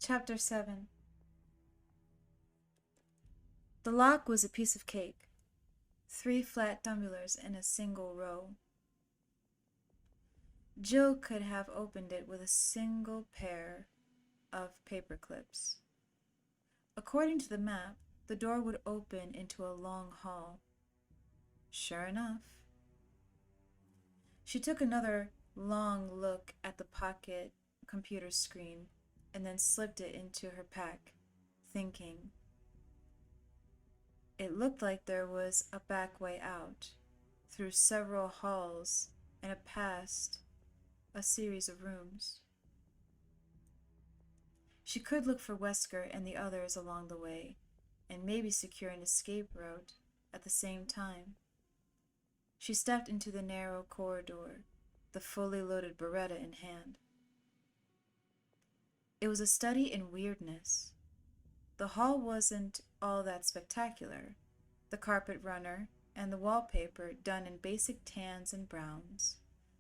Chapter 7. The lock was a piece of cake, 3 flat tumblers in a single row. Jill could have opened it with a single pair of paper clips. According to the map, the door would open into a long hall. Sure enough. She took another long look at the pocket computer screen and then slipped it into her pack, thinking. It looked like there was a back way out, through several halls and past a series of rooms. She could look for Wesker and the others along the way, and maybe secure an escape route at the same time. She stepped into the narrow corridor, the fully loaded Beretta in hand. It was a study in weirdness. The hall wasn't all that spectacular. The carpet runner and the wallpaper done in basic tans and browns,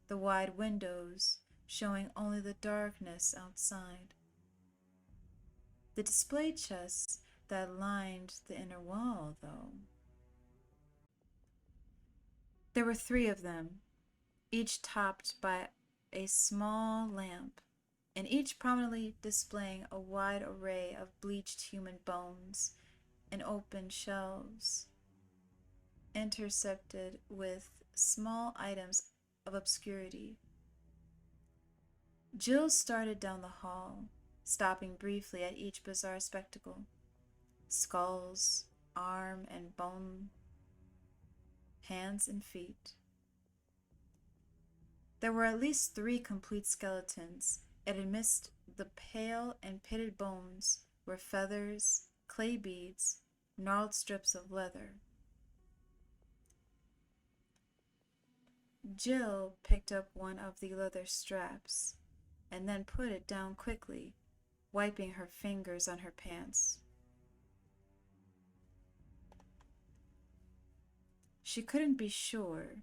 the wide windows showing only the darkness outside. The display chests that lined the inner wall, though. There were 3 of them, each topped by a small lamp, and each prominently displaying a wide array of bleached human bones and open shelves, intersected with small items of obscurity. Jill started down the hall, stopping briefly at each bizarre spectacle: skulls, arm and bone, hands and feet. There were at least 3 complete skeletons, and amidst the pale and pitted bones were feathers, clay beads, gnarled strips of leather. Jill picked up one of the leather straps and then put it down quickly, wiping her fingers on her pants. She couldn't be sure,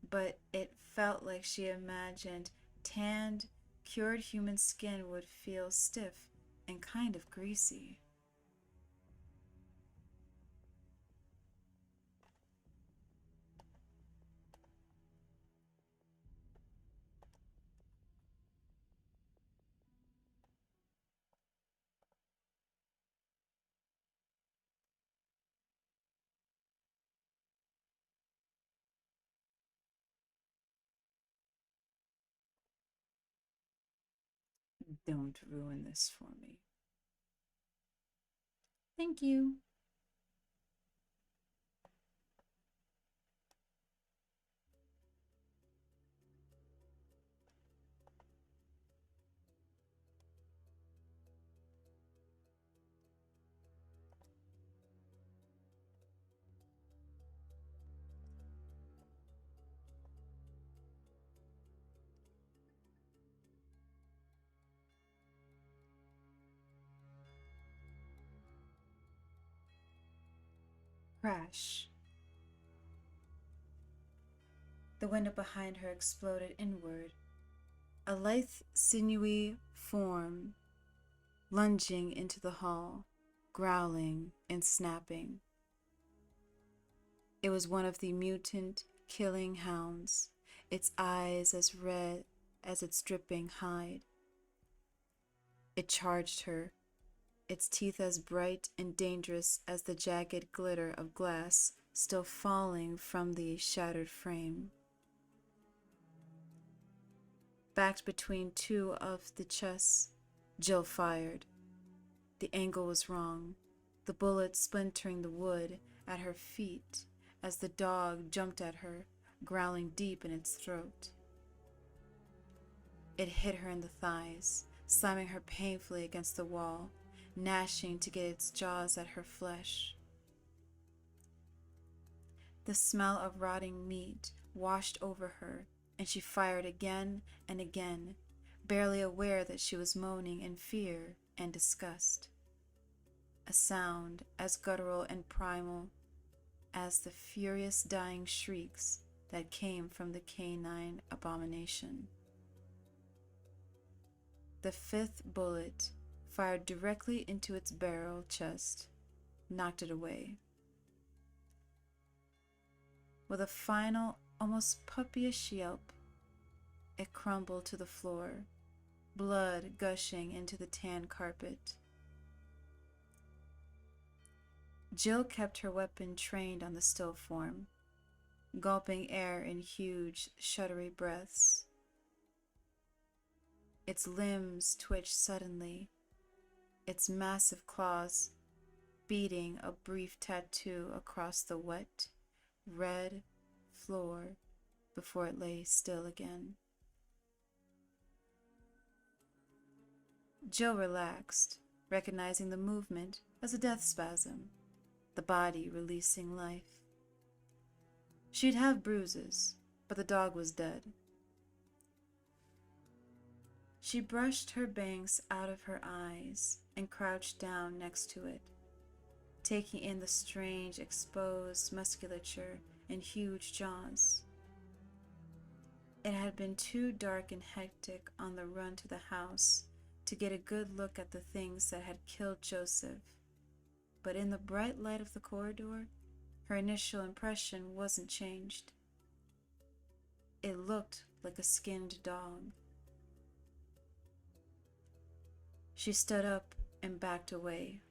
but it felt like she imagined tanned, cured human skin would feel stiff and kind of greasy. Don't ruin this for me. Thank you. Crash. The window behind her exploded inward, a lithe, sinewy form lunging into the hall, growling and snapping. It was one of the mutant killing hounds, its eyes as red as its dripping hide. It charged her, its teeth as bright and dangerous as the jagged glitter of glass still falling from the shattered frame. Backed between 2 of the chests, Jill fired. The angle was wrong, the bullet splintering the wood at her feet as the dog jumped at her, growling deep in its throat. It hit her in the thighs, slamming her painfully against the wall, gnashing to get its jaws at her flesh. The smell of rotting meat washed over her, and she fired again and again, barely aware that she was moaning in fear and disgust. A sound as guttural and primal as the furious dying shrieks that came from the canine abomination. The fifth bullet, fired directly into its barrel chest, knocked it away. With a final, almost puppyish yelp, it crumbled to the floor, blood gushing into the tan carpet. Jill kept her weapon trained on the still form, gulping air in huge, shuddery breaths. Its limbs twitched suddenly, its massive claws beating a brief tattoo across the wet, red floor before it lay still again. Jill relaxed, recognizing the movement as a death spasm, the body releasing life. She'd have bruises, but the dog was dead. She brushed her bangs out of her eyes and crouched down next to it, taking in the strange exposed musculature and huge jaws. It had been too dark and hectic on the run to the house to get a good look at the things that had killed Joseph, but in the bright light of the corridor, her initial impression wasn't changed. It looked like a skinned dog. She stood up and backed away,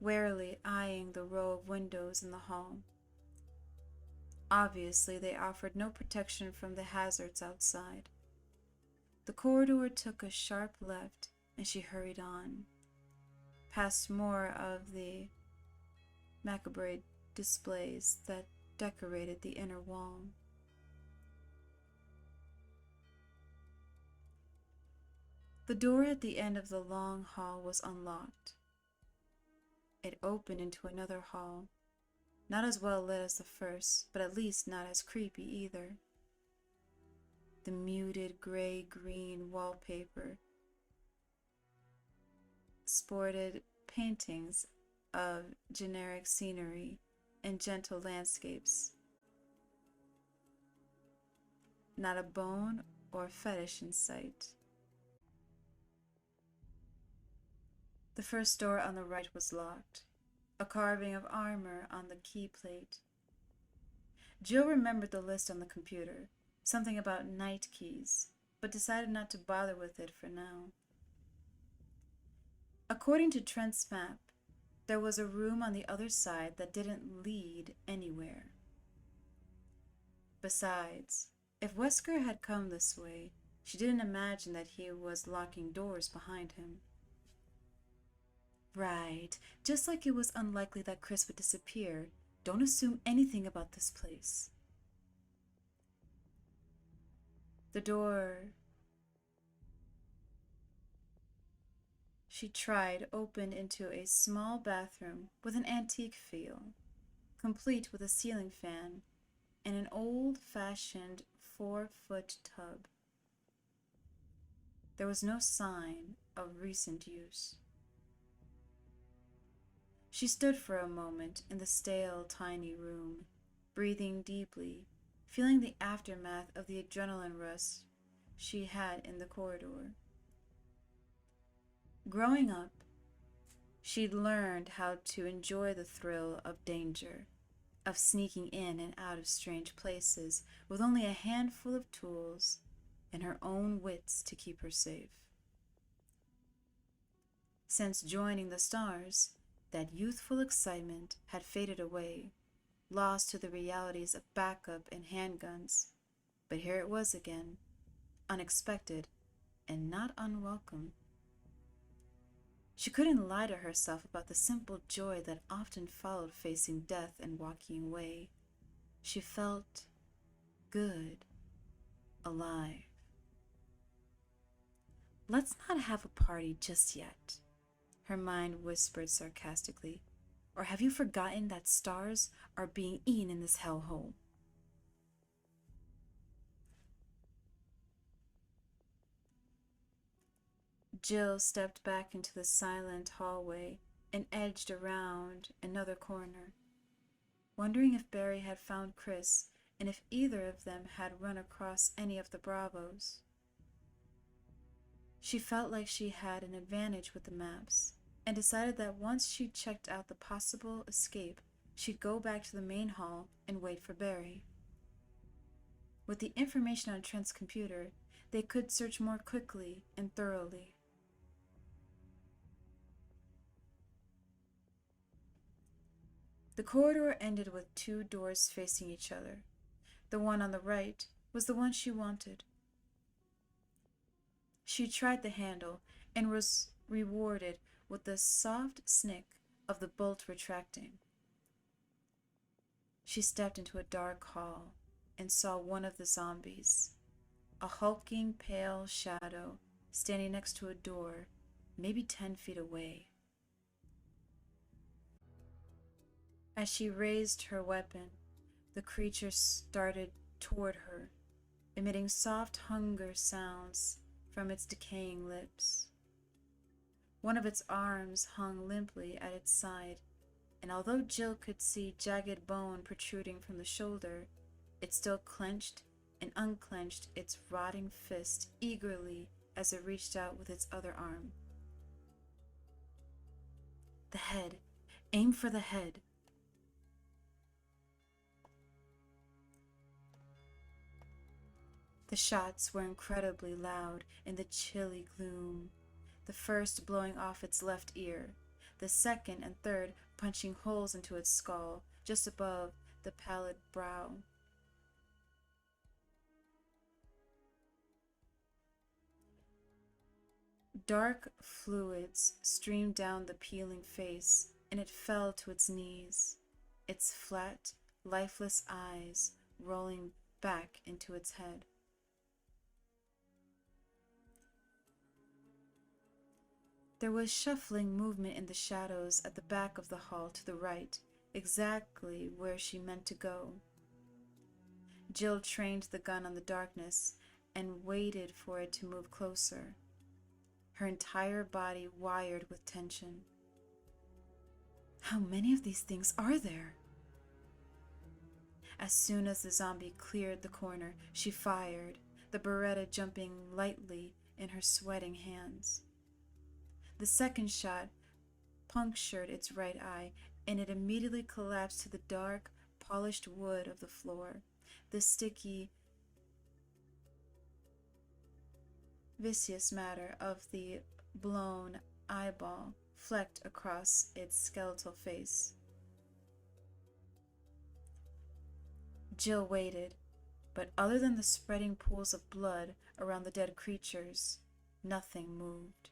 warily eyeing the row of windows in the hall. Obviously, they offered no protection from the hazards outside. The corridor took a sharp left, and she hurried on, past more of the macabre displays that decorated the inner wall. The door at the end of the long hall was unlocked. It opened into another hall, not as well lit as the first, but at least not as creepy either. The muted gray-green wallpaper sported paintings of generic scenery and gentle landscapes. Not a bone or fetish in sight. The first door on the right was locked, a carving of armor on the key plate. Jill remembered the list on the computer, something about night keys, but decided not to bother with it for now. According to Trent's map, there was a room on the other side that didn't lead anywhere. Besides, if Wesker had come this way, she didn't imagine that he was locking doors behind him. Right, just like it was unlikely that Chris would disappear, don't assume anything about this place. The door she tried opened into a small bathroom with an antique feel, complete with a ceiling fan and an old-fashioned 4-foot tub. There was no sign of recent use. She stood for a moment in the stale, tiny room, breathing deeply, feeling the aftermath of the adrenaline rush she had in the corridor. Growing up, she'd learned how to enjoy the thrill of danger, of sneaking in and out of strange places with only a handful of tools and her own wits to keep her safe. Since joining the Stars, that youthful excitement had faded away, lost to the realities of backup and handguns, but here it was again, unexpected and not unwelcome. She couldn't lie to herself about the simple joy that often followed facing death and walking away. She felt good, alive. Let's not have a party just yet, her mind whispered sarcastically. Or have you forgotten that stars are being eaten in this hellhole? Jill stepped back into the silent hallway and edged around another corner, wondering if Barry had found Chris and if either of them had run across any of the Bravos. She felt like she had an advantage with the maps, and decided that once she'd checked out the possible escape, she'd go back to the main hall and wait for Barry. With the information on Trent's computer, they could search more quickly and thoroughly. The corridor ended with two doors facing each other. The one on the right was the one she wanted. She tried the handle and was rewarded with the soft snick of the bolt retracting. She stepped into a dark hall and saw one of the zombies, a hulking, pale shadow standing next to a door, maybe 10 feet away. As she raised her weapon, the creature started toward her, emitting soft hunger sounds from its decaying lips. One of its arms hung limply at its side, and although Jill could see jagged bone protruding from the shoulder, it still clenched and unclenched its rotting fist eagerly as it reached out with its other arm. The head. Aim for the head. The shots were incredibly loud in the chilly gloom, the first blowing off its left ear, the second and third punching holes into its skull just above the pallid brow. Dark fluids streamed down the peeling face, and it fell to its knees, its flat, lifeless eyes rolling back into its head. There was shuffling movement in the shadows at the back of the hall to the right, exactly where she meant to go. Jill trained the gun on the darkness and waited for it to move closer, her entire body wired with tension. How many of these things are there? As soon as the zombie cleared the corner, she fired, the Beretta jumping lightly in her sweating hands. The second shot punctured its right eye, and it immediately collapsed to the dark, polished wood of the floor. The sticky, viscous matter of the blown eyeball flecked across its skeletal face. Jill waited, but other than the spreading pools of blood around the dead creatures, nothing moved.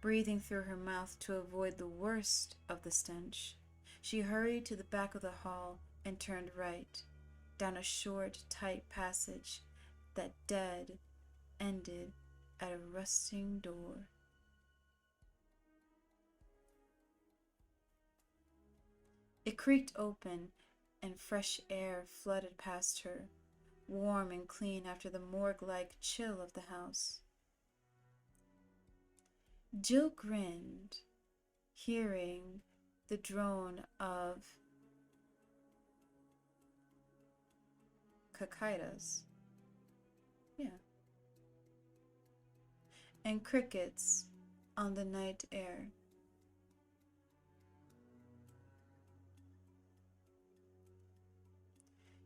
Breathing through her mouth to avoid the worst of the stench, she hurried to the back of the hall and turned right, down a short, tight passage that ended at a rusting door. It creaked open, and fresh air flooded past her, warm and clean after the morgue-like chill of the house. Jill grinned, hearing the drone of cicadas, and crickets on the night air.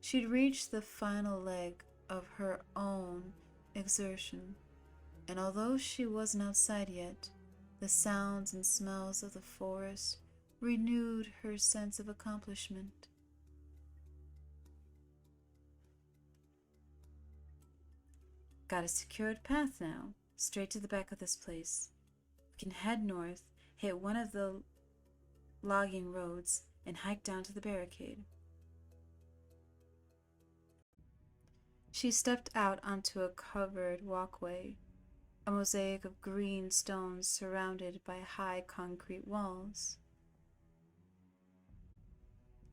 She'd reached the final leg of her own exertion, and although she wasn't outside yet, the sounds and smells of the forest renewed her sense of accomplishment. Got a secured path now, straight to the back of this place. We can head north, hit one of the logging roads, and hike down to the barricade. She stepped out onto a covered walkway, a mosaic of green stones surrounded by high concrete walls.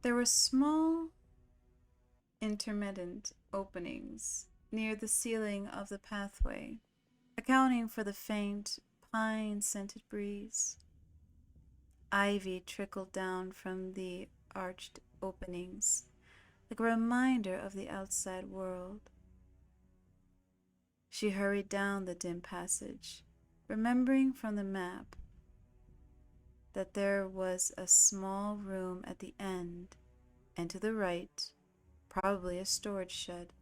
There were small, intermittent openings near the ceiling of the pathway, accounting for the faint, pine-scented breeze. Ivy trickled down from the arched openings, like a reminder of the outside world. She hurried down the dim passage, remembering from the map that there was a small room at the end, and to the right, probably a storage shed.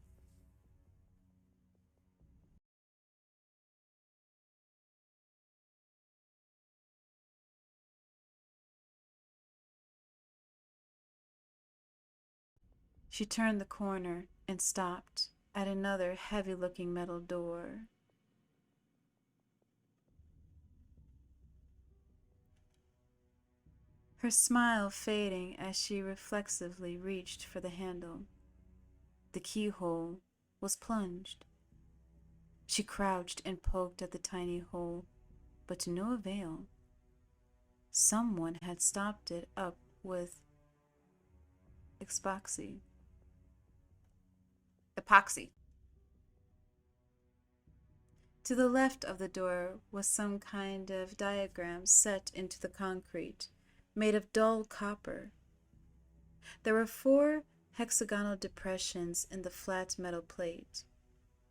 She turned the corner and stopped at another heavy-looking metal door. Her smile fading as she reflexively reached for the handle. The keyhole was plunged. She crouched and poked at the tiny hole, but to no avail. Someone had stopped it up with epoxy. To the left of the door was some kind of diagram set into the concrete, made of dull copper. There were 4 hexagonal depressions in the flat metal plate,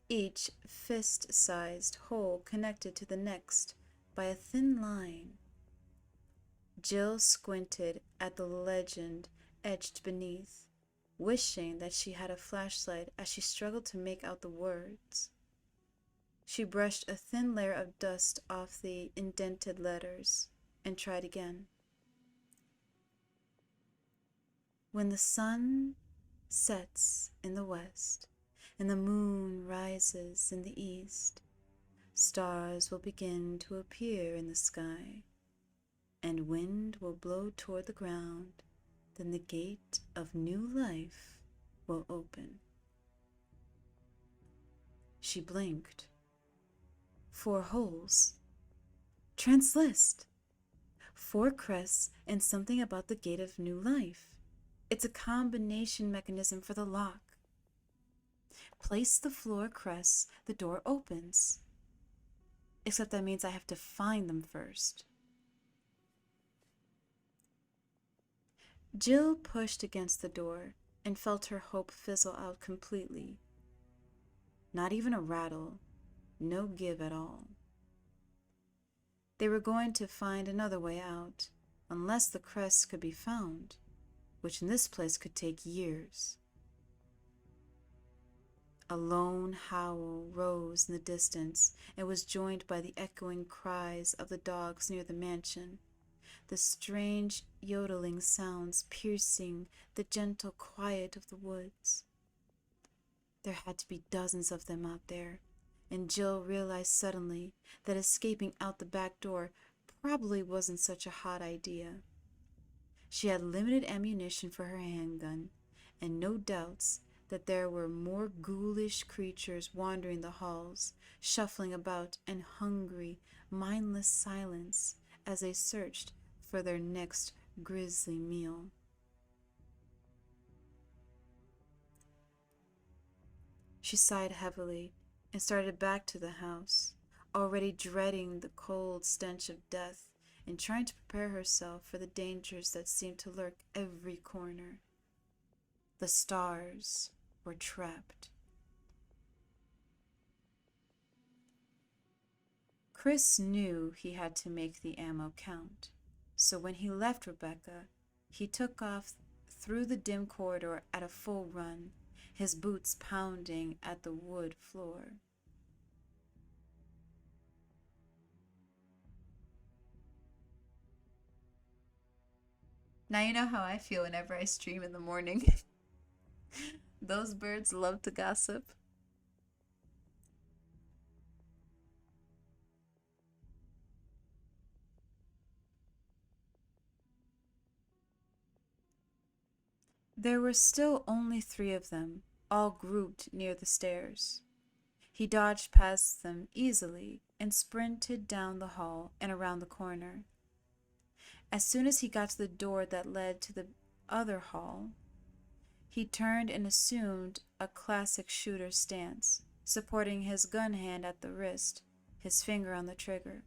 each fist-sized hole connected to the next by a thin line. Jill squinted at the legend etched beneath, wishing that she had a flashlight as she struggled to make out the words. She brushed a thin layer of dust off the indented letters and tried again. When the sun sets in the west and the moon rises in the east, stars will begin to appear in the sky, and wind will blow toward the ground. Then the gate of new life will open. She blinked. 4 holes. Translist. 4 crests and something about the gate of new life. It's a combination mechanism for the lock. Place the floor crests, the door opens. Except that means I have to find them first. Jill pushed against the door and felt her hope fizzle out completely. Not even a rattle, no give at all. They were going to find another way out, unless the crests could be found, which in this place could take years. A lone howl rose in the distance and was joined by the echoing cries of the dogs near the mansion, the strange yodeling sounds piercing the gentle quiet of the woods. There had to be dozens of them out there, and Jill realized suddenly that escaping out the back door probably wasn't such a hot idea. She had limited ammunition for her handgun, and no doubts that there were more ghoulish creatures wandering the halls, shuffling about in hungry, mindless silence as they searched for their next grisly meal. She sighed heavily and started back to the house, already dreading the cold stench of death and trying to prepare herself for the dangers that seemed to lurk every corner. The stars were trapped. Chris knew he had to make the ammo count, so when he left Rebecca, he took off through the dim corridor at a full run, his boots pounding at the wood floor. Now you know how I feel whenever I stream in the morning. Those birds love to gossip. There were still only 3 of them, all grouped near the stairs. He dodged past them easily and sprinted down the hall and around the corner. As soon as he got to the door that led to the other hall, he turned and assumed a classic shooter stance, supporting his gun hand at the wrist, his finger on the trigger.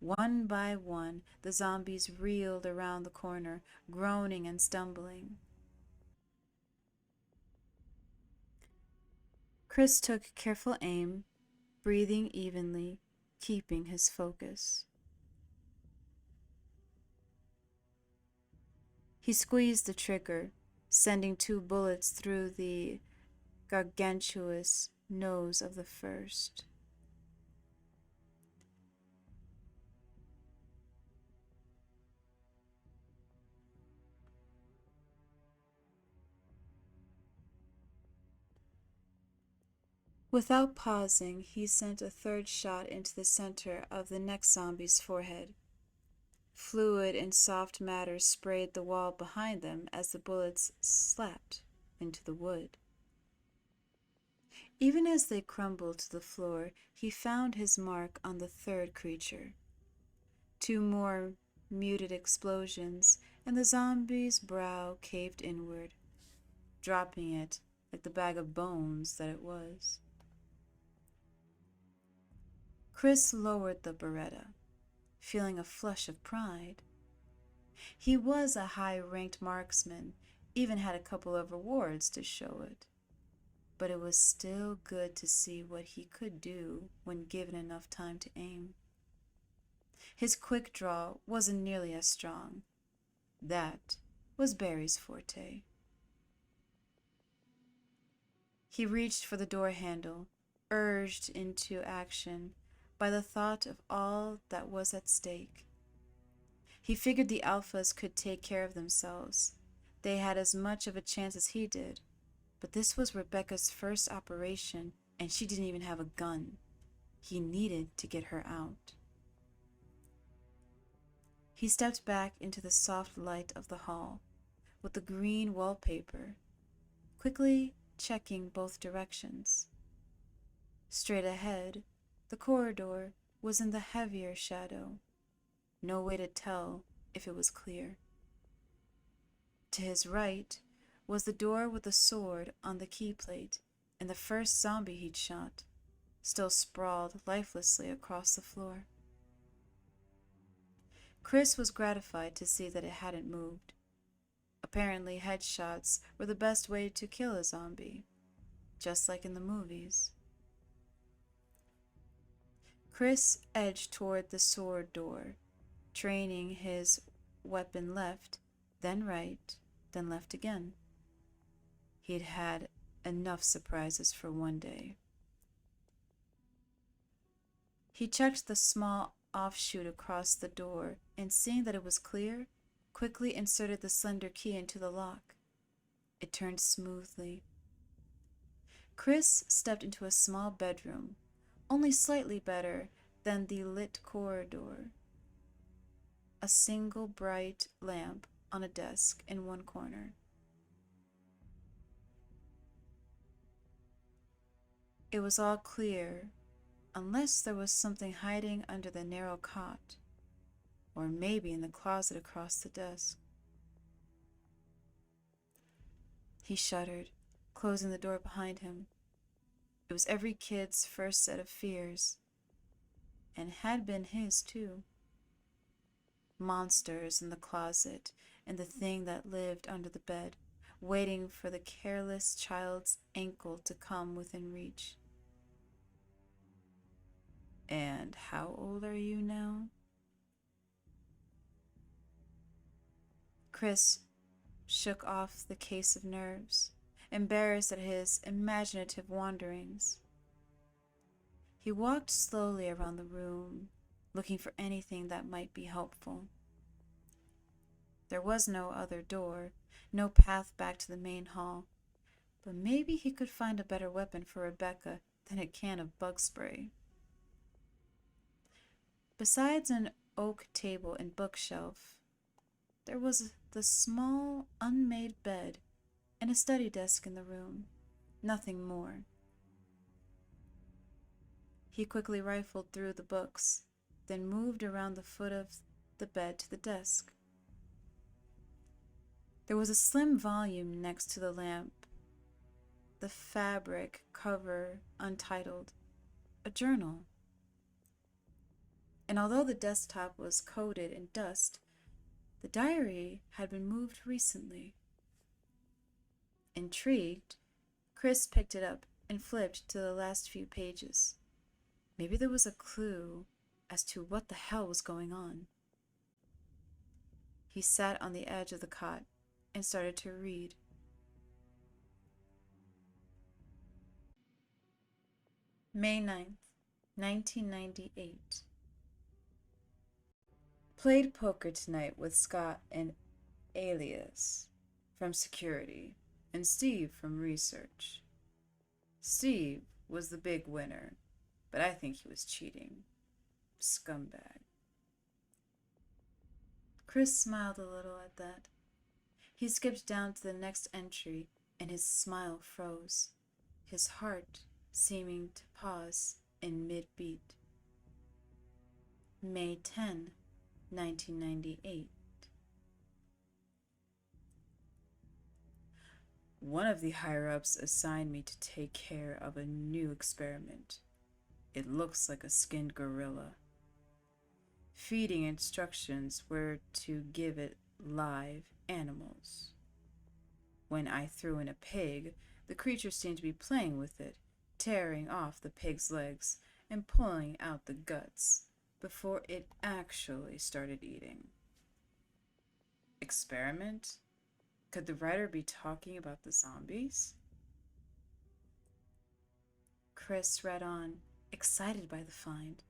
One by one, the zombies reeled around the corner, groaning and stumbling. Chris took careful aim, breathing evenly, keeping his focus. He squeezed the trigger, sending 2 bullets through the gargantuous nose of the first. Without pausing, he sent a 3rd shot into the center of the next zombie's forehead. Fluid and soft matter sprayed the wall behind them as the bullets slapped into the wood. Even as they crumbled to the floor, he found his mark on the 3rd creature. 2 more muted explosions, and the zombie's brow caved inward, dropping it like the bag of bones that it was. Chris lowered the Beretta, feeling a flush of pride. He was a high-ranked marksman, even had a couple of rewards to show it. But it was still good to see what he could do when given enough time to aim. His quick draw wasn't nearly as strong. That was Barry's forte. He reached for the door handle, urged into action by the thought of all that was at stake. He figured the alphas could take care of themselves. They had as much of a chance as he did. But this was Rebecca's first operation, and she didn't even have a gun. He needed to get her out. He stepped back into the soft light of the hall, with the green wallpaper, quickly checking both directions. Straight ahead, the corridor was in the heavier shadow. No way to tell if it was clear. To his right was the door with the sword on the key plate and the first zombie he'd shot, still sprawled lifelessly across the floor. Chris was gratified to see that it hadn't moved. Apparently, headshots were the best way to kill a zombie, just like in the movies. Chris edged toward the sword door, training his weapon left, then right, then left again. He'd had enough surprises for one day. He checked the small offshoot across the door, and seeing that it was clear, quickly inserted the slender key into the lock. It turned smoothly. Chris stepped into a small bedroom, only slightly better than the lit corridor. A single bright lamp on a desk in one corner. It was all clear, unless there was something hiding under the narrow cot, or maybe in the closet across the desk. He shuddered, closing the door behind him. It was every kid's first set of fears, and had been his too. Monsters in the closet, and the thing that lived under the bed, waiting for the careless child's ankle to come within reach. And how old are you now? Chris shook off the case of nerves, embarrassed at his imaginative wanderings. He walked slowly around the room, looking for anything that might be helpful. There was no other door, no path back to the main hall, but maybe he could find a better weapon for Rebecca than a can of bug spray. Besides an oak table and bookshelf, there was the small, unmade bed and a study desk in the room. Nothing more. He quickly rifled through the books, then moved around the foot of the bed to the desk. There was a slim volume next to the lamp, the fabric cover untitled, a journal. And although the desktop was coated in dust, the diary had been moved recently. Intrigued, Chris picked it up and flipped to the last few pages. Maybe there was a clue as to what the hell was going on. He sat on the edge of the cot and started to read. May 9th, 1998. Played poker tonight with Scott and Alias from security and Steve from research. Steve was the big winner, but I think he was cheating. Scumbag. Chris smiled a little at that. He skipped down to the next entry and his smile froze, his heart seeming to pause in mid-beat. May 10, 1998. One of the higher-ups assigned me to take care of a new experiment. It looks like a skinned gorilla. Feeding instructions were to give it live animals. When I threw in a pig, the creature seemed to be playing with it, tearing off the pig's legs and pulling out the guts before it actually started eating. Experiment? Could the writer be talking about the zombies? Chris read on, excited by the find.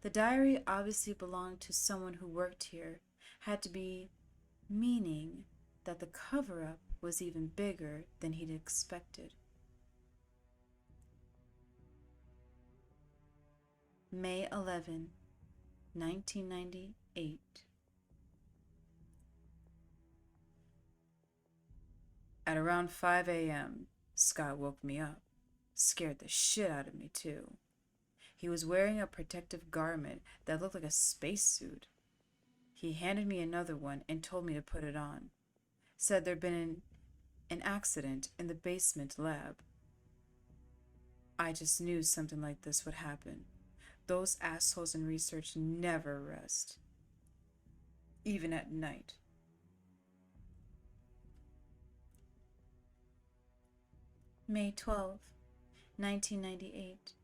The diary obviously belonged to someone who worked here, had to be meaning that the cover-up was even bigger than he'd expected. May 11, 1998. At around 5 a.m., Scott woke me up. Scared the shit out of me, too. He was wearing a protective garment that looked like a spacesuit. He handed me another one and told me to put it on. Said there'd been an accident in the basement lab. I just knew something like this would happen. Those assholes in research never rest. Even at night. May 12, 1998.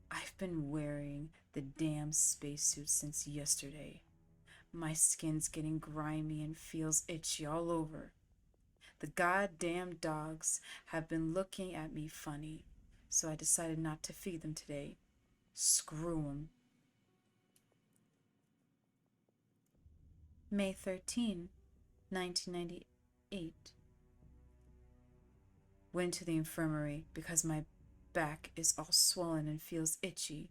I've been wearing the damn spacesuit since yesterday. My skin's getting grimy and feels itchy all over. The goddamn dogs have been looking at me funny, so I decided not to feed them today. Screw 'em. May 13, 1998. Went to the infirmary because my back is all swollen and feels itchy.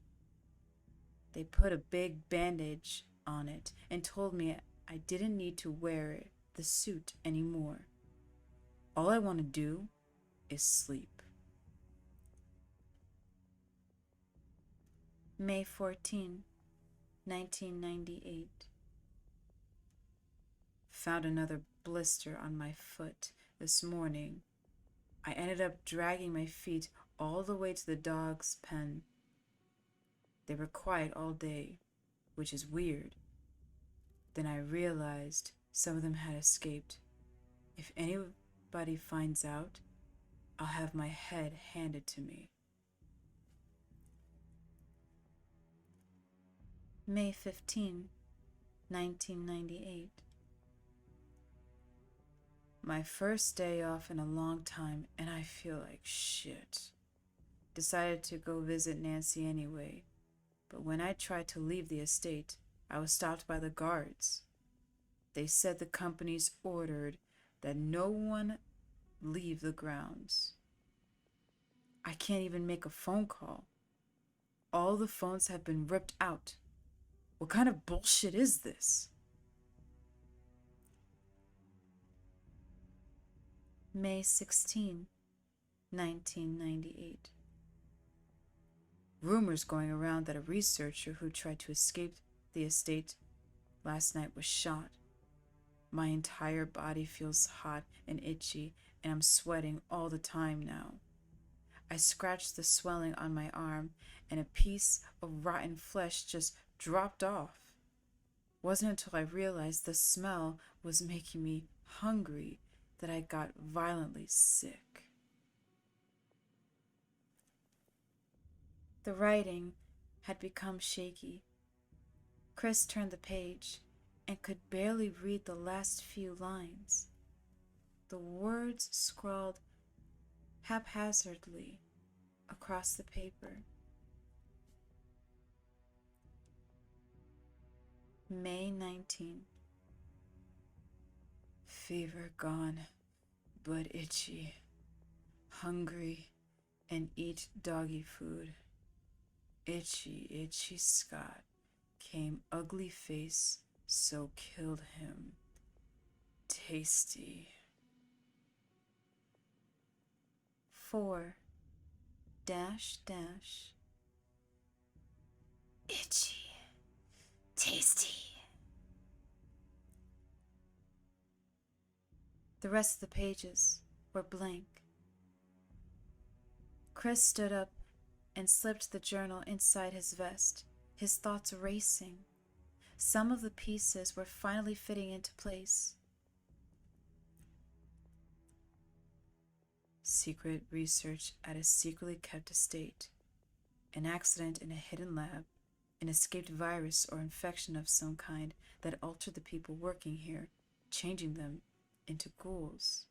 They put a big bandage on it and told me I didn't need to wear the suit anymore. All I want to do is sleep. May 14, 1998. Found another blister on my foot this morning. I ended up dragging my feet all the way to the dog's pen. They were quiet all day, which is weird. Then I realized some of them had escaped. If anybody finds out, I'll have my head handed to me. May 15, 1998. My first day off in a long time, and I feel like shit. Decided to go visit Nancy anyway, but when I tried to leave the estate, I was stopped by the guards. They said the company's ordered that no one leave the grounds. I can't even make a phone call. All the phones have been ripped out. What kind of bullshit is this? May 16, 1998. Rumors going around that a researcher who tried to escape the estate last night was shot. My entire body feels hot and itchy, and I'm sweating all the time now. I scratched the swelling on my arm, and a piece of rotten flesh just dropped off. Wasn't until I realized the smell was making me hungry that I got violently sick. The writing had become shaky. Chris turned the page and could barely read the last few lines. The words scrawled haphazardly across the paper. May 19. Fever gone, but itchy, hungry, and eat doggy food. Itchy, itchy Scott came ugly face, so killed him. Tasty. 4 dash dash. Itchy. Tasty. The rest of the pages were blank. Chris stood up and slipped the journal inside his vest, his thoughts racing. Some of the pieces were finally fitting into place. Secret research at a secretly kept estate, an accident in a hidden lab, an escaped virus or infection of some kind that altered the people working here, changing them into ghouls,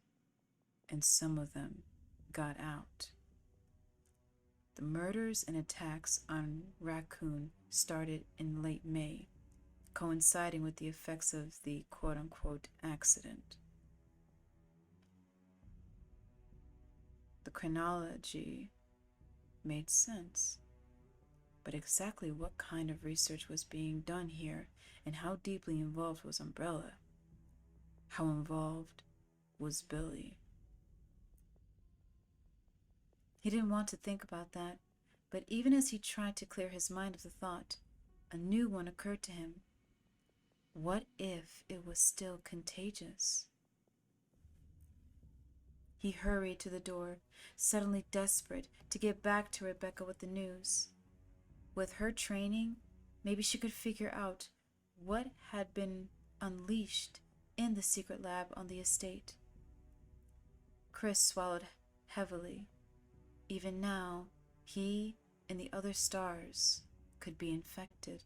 and some of them got out. The murders and attacks on Raccoon started in late May, coinciding with the effects of the quote-unquote accident. The chronology made sense, but exactly what kind of research was being done here and how deeply involved was Umbrella? How involved was Billy? He didn't want to think about that, but even as he tried to clear his mind of the thought, a new one occurred to him. What if it was still contagious? He hurried to the door, suddenly desperate to get back to Rebecca with the news. With her training, maybe she could figure out what had been unleashed in the secret lab on the estate. Chris swallowed heavily. Even now, he and the other stars could be infected.